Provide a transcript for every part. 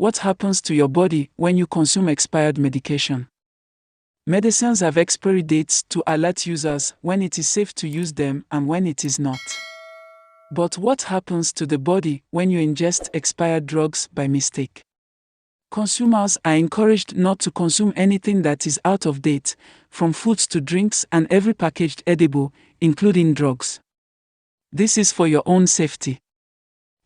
What happens to your body when you consume expired medication? Medicines have expiry dates to alert users when it is safe to use them and when it is not. But what happens to the body when you ingest expired drugs by mistake? Consumers are encouraged not to consume anything that is out of date, from foods to drinks and every packaged edible, including drugs. This is for your own safety.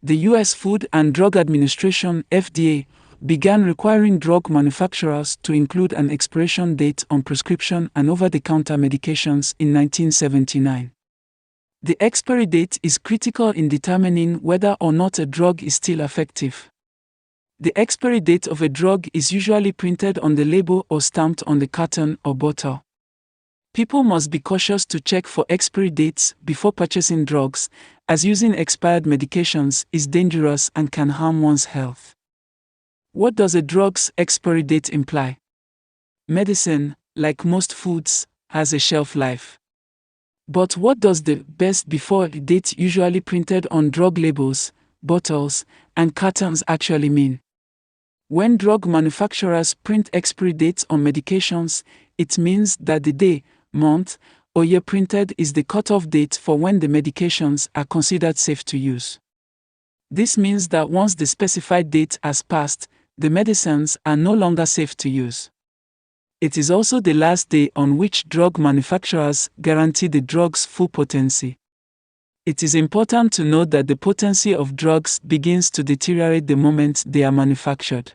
The U.S. Food and Drug Administration (FDA) began requiring drug manufacturers to include an expiration date on prescription and over-the-counter medications in 1979. The expiry date is critical in determining whether or not a drug is still effective. The expiry date of a drug is usually printed on the label or stamped on the carton or bottle. People must be cautious to check for expiry dates before purchasing drugs, as using expired medications is dangerous and can harm one's health. What does a drug's expiry date imply? Medicine, like most foods, has a shelf life. But what does the best before date usually printed on drug labels, bottles, and cartons actually mean? When drug manufacturers print expiry dates on medications, it means that the day, month, or year printed is the cutoff date for when the medications are considered safe to use. This means that once the specified date has passed, the medicines are no longer safe to use. It is also the last day on which drug manufacturers guarantee the drug's full potency. It is important to note that the potency of drugs begins to deteriorate the moment they are manufactured.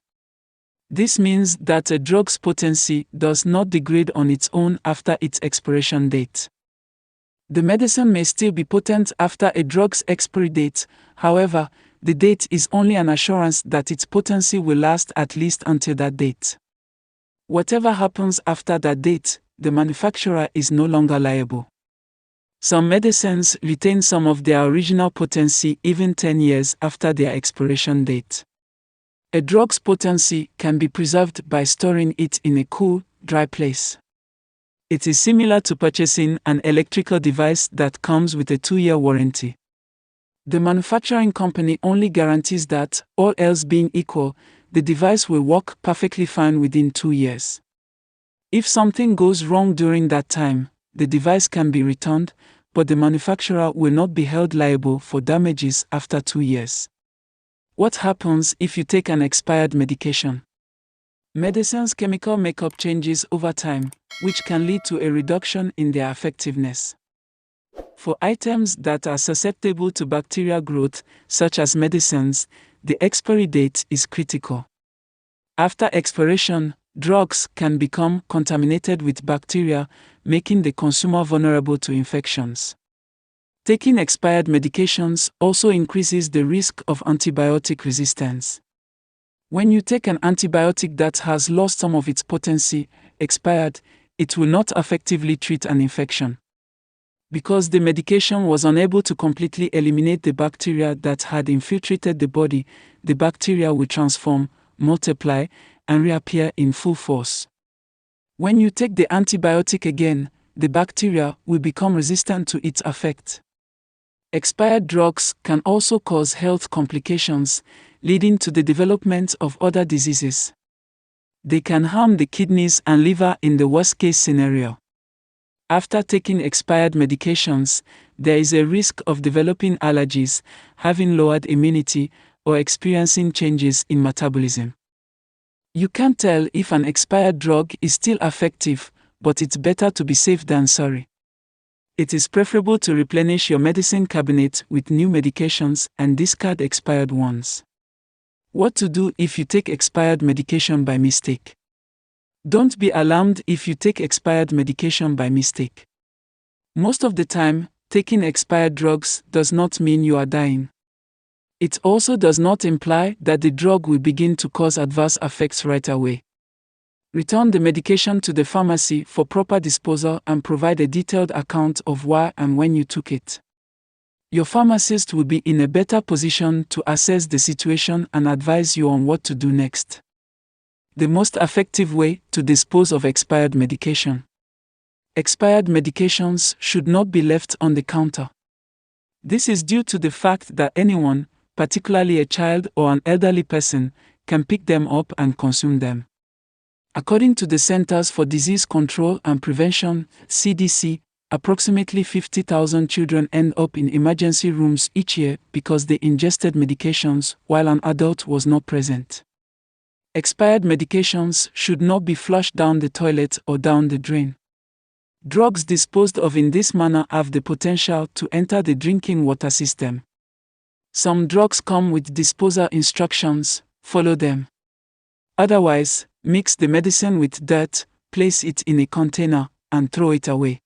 This means that a drug's potency does not degrade on its own after its expiration date. The medicine may still be potent after a drug's expiry date, however, the date is only an assurance that its potency will last at least until that date. Whatever happens after that date, the manufacturer is no longer liable. Some medicines retain some of their original potency even 10 years after their expiration date. A drug's potency can be preserved by storing it in a cool, dry place. It is similar to purchasing an electrical device that comes with a 2-year warranty. The manufacturing company only guarantees that, all else being equal, the device will work perfectly fine within 2 years. If something goes wrong during that time, the device can be returned, but the manufacturer will not be held liable for damages after 2 years. What happens if you take an expired medication? Medicines' chemical makeup changes over time, which can lead to a reduction in their effectiveness. For items that are susceptible to bacterial growth, such as medicines, the expiry date is critical. After expiration, drugs can become contaminated with bacteria, making the consumer vulnerable to infections. Taking expired medications also increases the risk of antibiotic resistance. When you take an antibiotic that has lost some of its potency, expired, it will not effectively treat an infection. Because the medication was unable to completely eliminate the bacteria that had infiltrated the body, the bacteria will transform, multiply, and reappear in full force. When you take the antibiotic again, the bacteria will become resistant to its effect. Expired drugs can also cause health complications, leading to the development of other diseases. They can harm the kidneys and liver in the worst-case scenario. After taking expired medications, there is a risk of developing allergies, having lowered immunity, or experiencing changes in metabolism. You can't tell if an expired drug is still effective, but it's better to be safe than sorry. It is preferable to replenish your medicine cabinet with new medications and discard expired ones. What to do if you take expired medication by mistake? Don't be alarmed if you take expired medication by mistake. Most of the time, taking expired drugs does not mean you are dying. It also does not imply that the drug will begin to cause adverse effects right away. Return the medication to the pharmacy for proper disposal and provide a detailed account of why and when you took it. Your pharmacist will be in a better position to assess the situation and advise you on what to do next. The most effective way to dispose of expired medication. Expired medications should not be left on the counter. This is due to the fact that anyone, particularly a child or an elderly person, can pick them up and consume them. According to the Centers for Disease Control and Prevention, CDC, approximately 50,000 children end up in emergency rooms each year because they ingested medications while an adult was not present. Expired medications should not be flushed down the toilet or down the drain. Drugs disposed of in this manner have the potential to enter the drinking water system. Some drugs come with disposal instructions, follow them. Otherwise, mix the medicine with dirt, place it in a container, and throw it away.